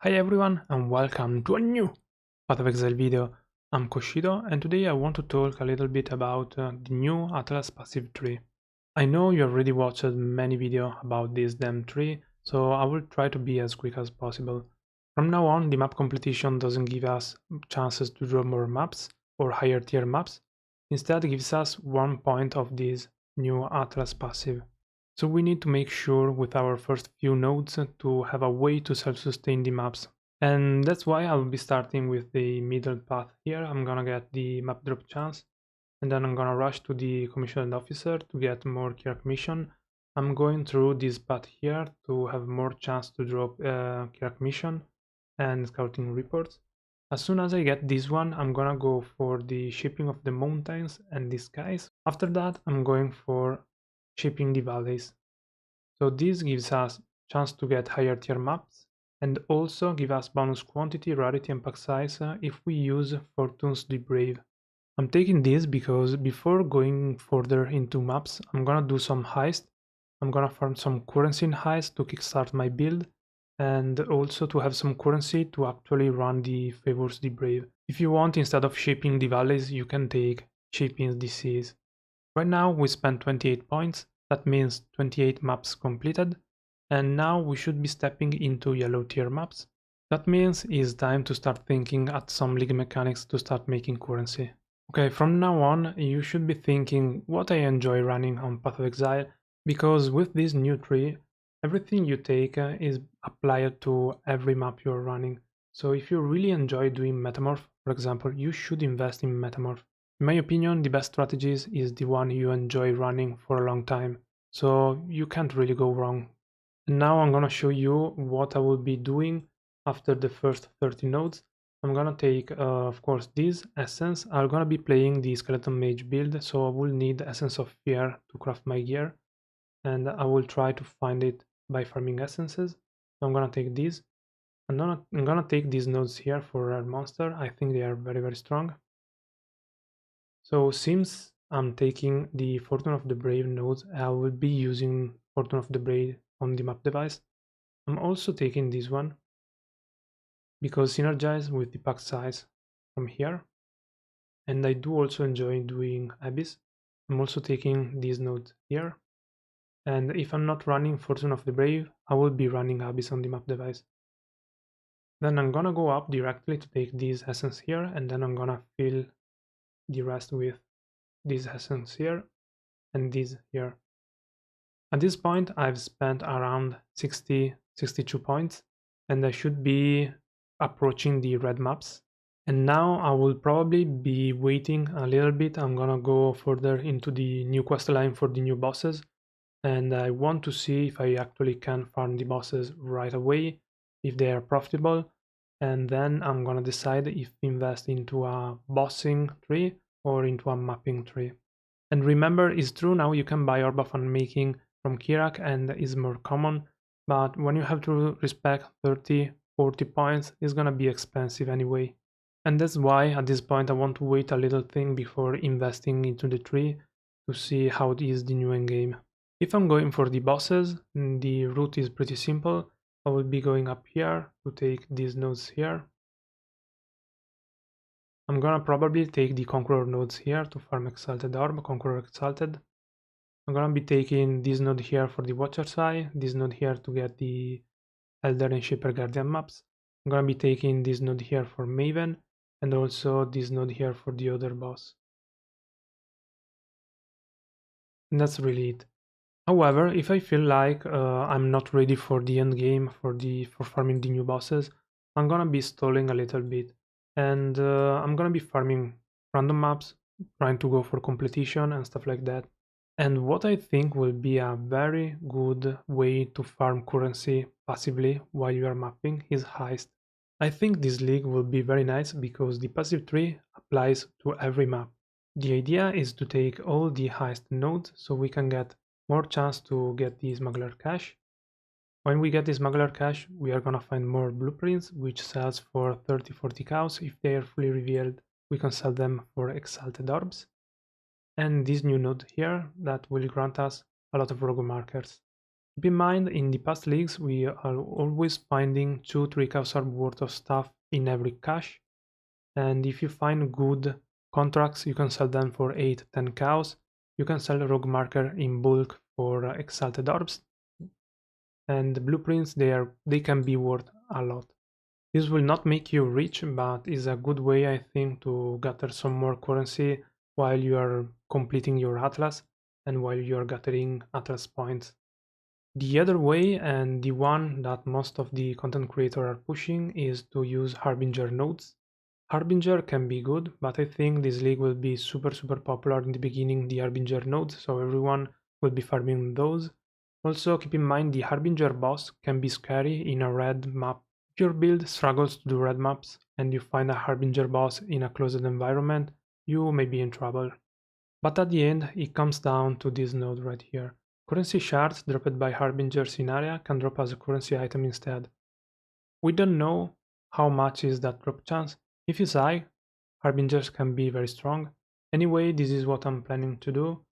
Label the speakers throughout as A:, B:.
A: Hi everyone and welcome to a new Path of Exile video. I'm Koshido and today I want to talk a little bit about the new Atlas passive tree. I know you already watched many videos about this damn tree, so I will try to be as quick as possible. From now on, the map completion doesn't give us chances to draw more maps or higher tier maps. Instead, it gives us 1 point of this new Atlas passive. So we need to make sure with our first few nodes to have a way to self-sustain the maps. And that's why I'll be starting with the middle path here. I'm gonna get the map drop chance, and then I'm gonna rush to the commissioned officer to get more care commission. I'm going through this path here to have more chance to drop care commission and scouting reports. As soon as I get this one, I'm gonna go for the shipping of the mountains and the skies. After that, I'm going for shipping the valleys. So this gives us chance to get higher tier maps and also give us bonus quantity, rarity and pack size if we use Fortune's the Brave. I'm taking this because before going further into maps, I'm gonna do some heist. I'm gonna farm some currency in heist to kickstart my build and also to have some currency to actually run the Favors the Brave. If you want, instead of shipping the valleys, you can take shipping the seas. Right now we spent 28 points, that means 28 maps completed, and now we should be stepping into yellow tier maps. That means it's time to start thinking at some league mechanics to start making currency. Okay, from now on you should be thinking what I enjoy running on Path of Exile, because with this new tree, everything you take is applied to every map you're running. So if you really enjoy doing Metamorph, for example, you should invest in Metamorph. In my opinion, the best strategies is the one you enjoy running for a long time, so you can't really go wrong. And now I'm gonna show you what I will be doing after the first 30 nodes. I'm gonna take, of course, this essence. I'm gonna be playing the skeleton mage build, so I will need essence of fear to craft my gear, and I will try to find it by farming essences. So I'm gonna take these. I'm gonna take these nodes here for rare monster. I think they are very strong. So since I'm taking the Fortune of the Brave node, I will be using Fortune of the Brave on the map device. I'm also taking this one because synergize with the pack size from here. And I do also enjoy doing Abyss. I'm also taking this node here. And if I'm not running Fortune of the Brave, I will be running Abyss on the map device. Then I'm gonna go up directly to take this essence here, and then I'm gonna fill the rest with this essence here and this here. At this point, I've spent around 62 points, and I should be approaching the red maps. And now I will probably be waiting a little bit. I'm gonna go further into the new quest line for the new bosses, and I want to see if I actually can farm the bosses right away, if they are profitable, and then I'm gonna decide if invest into a bossing tree or into a mapping tree. And remember, it's true now you can buy Orb of Unmaking from Kirak and is more common, but when you have to respect 30-40 points, it's gonna be expensive anyway. And that's why at this point I want to wait a little thing before investing into the tree to see how it is the new endgame. If I'm going for the bosses, the route is pretty simple. I will be going up here to take these nodes here. I'm gonna probably take the Conqueror nodes here to farm Exalted Orb, Conqueror Exalted. I'm gonna be taking this node here for the Watcher's Eye, this node here to get the Elder and Shaper Guardian maps. I'm gonna be taking this node here for Maven, and also this node here for the other boss. And that's really it. However, if I feel like I'm not ready for the end game, for farming the new bosses, I'm gonna be stalling a little bit, and I'm gonna be farming random maps, trying to go for completion and stuff like that. And what I think will be a very good way to farm currency passively while you are mapping is heist. I think this league will be very nice because the passive tree applies to every map. The idea is to take all the heist nodes so we can get more chance to get the smuggler cash. When we get the smuggler cash, we are gonna find more blueprints, which sells for 30-40 cows. If they are fully revealed, we can sell them for exalted orbs. And this new node here that will grant us a lot of rogue markers. Keep in mind, in the past leagues, we are always finding 2-3 cows worth of stuff in every cache. And if you find good contracts, you can sell them for 8-10 cows. You can sell rogue marker in bulk for exalted orbs. And the blueprints, they can be worth a lot. This will not make you rich, but is a good way, I think, to gather some more currency while you are completing your atlas and while you are gathering atlas points. The other way, and the one that most of the content creators are pushing, is to use Harbinger nodes. Harbinger can be good, but I think this league will be super popular in the beginning, the Harbinger nodes, so everyone will be farming those. Also keep in mind the Harbinger boss can be scary in a red map. If your build struggles to do red maps and you find a Harbinger boss in a closed environment, you may be in trouble. But at the end, it comes down to this node right here. Currency shards dropped by Harbingers in area can drop as a currency item instead. We don't know how much is that drop chance. If it's high, Harbingers can be very strong. Anyway, this is what I'm planning to do.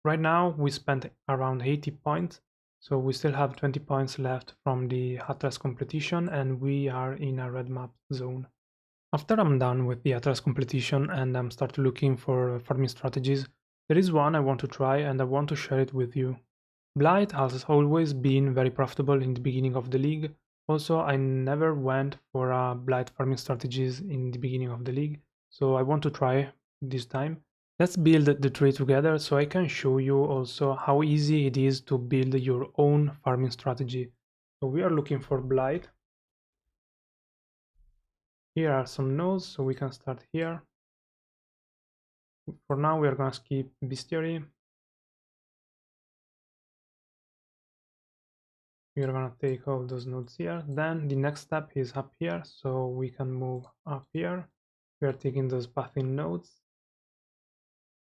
A: Right now, we spent around 80 points, so we still have 20 points left from the Atlas competition, and we are in a red map zone. After I'm done with the Atlas competition and I'm start looking for farming strategies, there is one I want to try and I want to share it with you. Blight has always been very profitable in the beginning of the league. Also, I never went for Blight farming strategies in the beginning of the league, so I want to try this time. Let's build the tree together so I can show you also how easy it is to build your own farming strategy. So we are looking for Blight. Here are some nodes, so we can start here. For now, we are going to skip bestiary. We are going to take all those nodes here. Then the next step is up here, so we can move up here. We are taking those pathing nodes.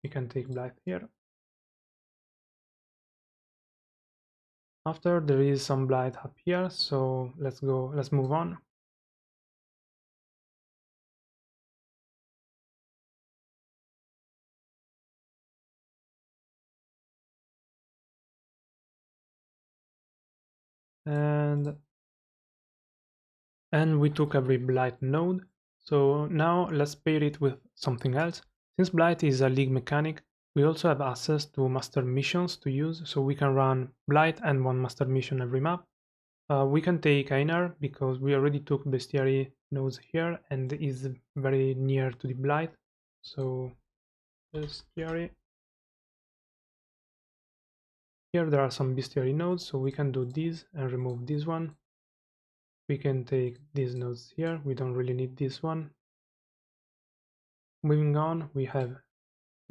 A: We can take Blight here. After, there is some Blight up here, so let's move on. And we took every Blight node. So now let's pair it with something else. Since Blight is a league mechanic, we also have access to master missions to use, so we can run Blight and one master mission every map. We can take Einar because we already took bestiary nodes here and is very near to the Blight. So bestiary. Here there are some bestiary nodes, so we can do this and remove this one. We can take these nodes here, we don't really need this one. Moving on, we have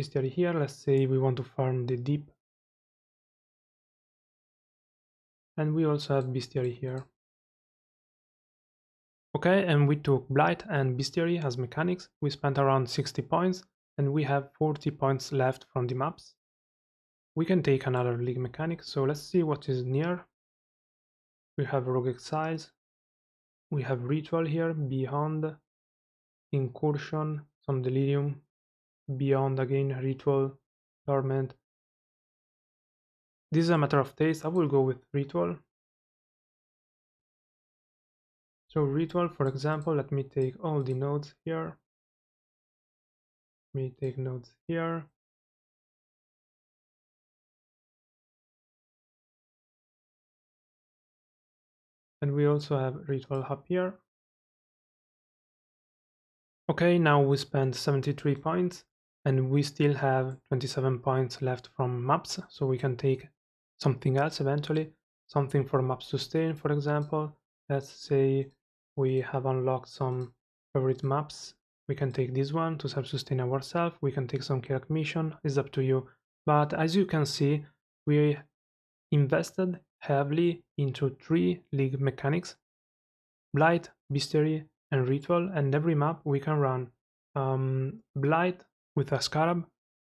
A: bestiary here. Let's say we want to farm the deep. And we also have bestiary here. Okay, and we took Blight and bestiary as mechanics. We spent around 60 points and we have 40 points left from the maps. We can take another league mechanic, so let's see what is near. We have Rogue Exiles. We have Ritual here, Beyond, Incursion, some Delirium, Beyond again, Ritual, Torment. This is a matter of taste. I will go with Ritual. So Ritual, for example, let me take all the nodes here. Let me take nodes here. And we also have Ritual Hub here. Okay, now we spent 73 points and we still have 27 points left from maps, so we can take something else eventually, something for map sustain, for example. Let's say we have unlocked some favorite maps. We can take this one to self-sustain ourselves. We can take some Kirak mission, it's up to you. But as you can see, we invested heavily into 3 league mechanics: Blight, Bestiary, and Ritual, and every map we can run Blight with a Scarab,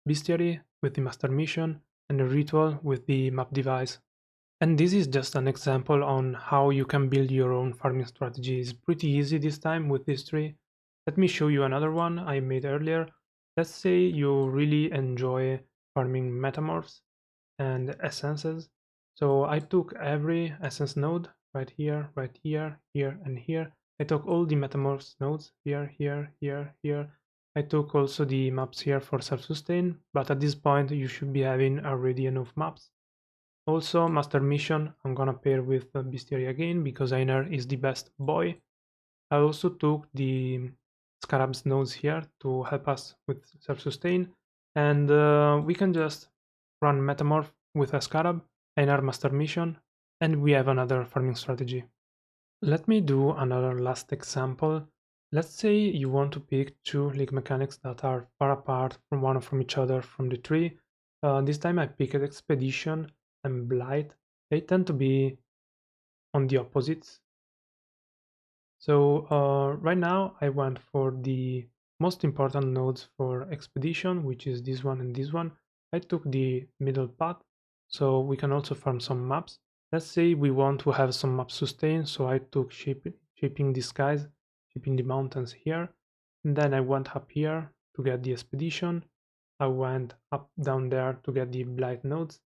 A: Bestiary with the Master Mission, and a Ritual with the map device. And this is just an example on how you can build your own farming strategy. It's pretty easy this time with this tree. Let me show you another one I made earlier. Let's say you really enjoy farming metamorphs and essences. So I took every essence node right here, here, and here. I took all the metamorphs nodes here, here. I took also the maps here for self-sustain, but at this point you should be having already enough maps. Also, Master Mission, I'm gonna pair with Bestiary again because Einar is the best boy. I also took the Scarabs nodes here to help us with self-sustain, and we can just run Metamorph with a Scarab, Einar Master Mission, and we have another farming strategy. Let me do another last example. Let's say you want to pick two league mechanics that are far apart from each other from the tree. This time I picked Expedition and Blight. They tend to be on the opposites. So right now I went for the most important nodes for Expedition, which is this one and this one. I took the middle path, so we can also farm some maps. Let's say we want to have some map sustain, so I took shaping the skies, shaping the mountains here. And then I went up here to get the Expedition. I went up down there to get the Blight nodes.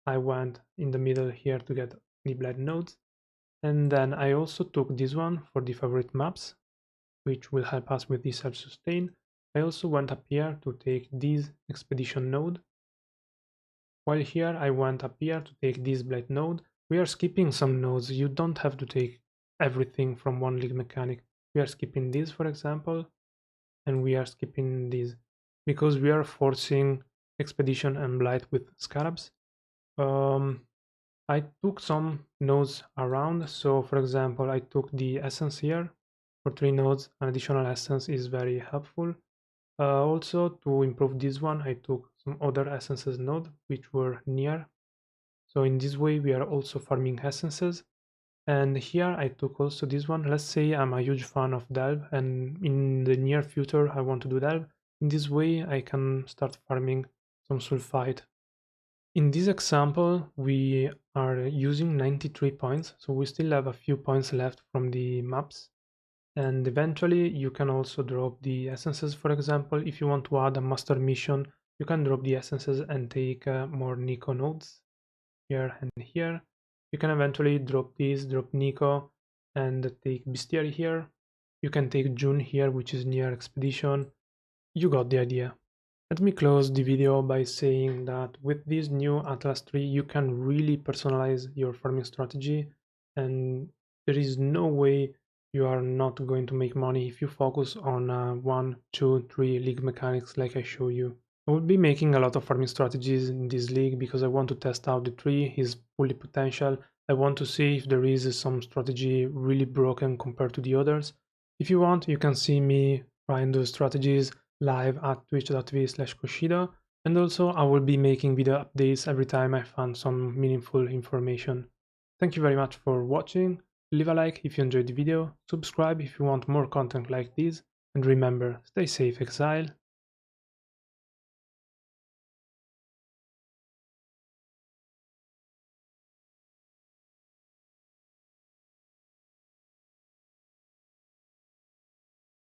A: I went in the middle here to get the Blight nodes. And then I also took this one for the favorite maps, which will help us with the self-sustain. I also went up here to take this expedition node. While here I went up here to take this blade node. We are skipping some nodes. You don't have to take everything from one league mechanic. We are skipping this, for example, and we are skipping this because we are forcing expedition and blight with scarabs. I took some nodes around, so for example I took the essence here for 3 nodes. An additional essence is very helpful. Also to improve this one I took some other essences node which were near, so in this way we are also farming essences. And here I took also this one. Let's say I'm a huge fan of delve and in the near future I want to do delve. In this way I can start farming some sulfite. In this example, we are using 93 points, so we still have a few points left from the maps. And eventually, you can also drop the essences. For example, if you want to add a master mission, you can drop the essences and take more Nico nodes here and here. You can eventually drop these, drop Nico, and take Bestiary here. You can take June here, which is near Expedition. You got the idea. Let me close the video by saying that with this new Atlas tree you can really personalize your farming strategy, and there is no way you are not going to make money if you focus on 1, 2, 3 league mechanics like I show you. I will be making a lot of farming strategies in this league because I want to test out the tree, his fully potential. I want to see if there is some strategy really broken compared to the others. If you want, you can see me trying those strategies live at twitch.tv/Koshido, and also I will be making video updates every time I find some meaningful information. Thank you very much for watching. Leave a like if you enjoyed the video, subscribe if you want more content like this, and remember, stay safe, exile.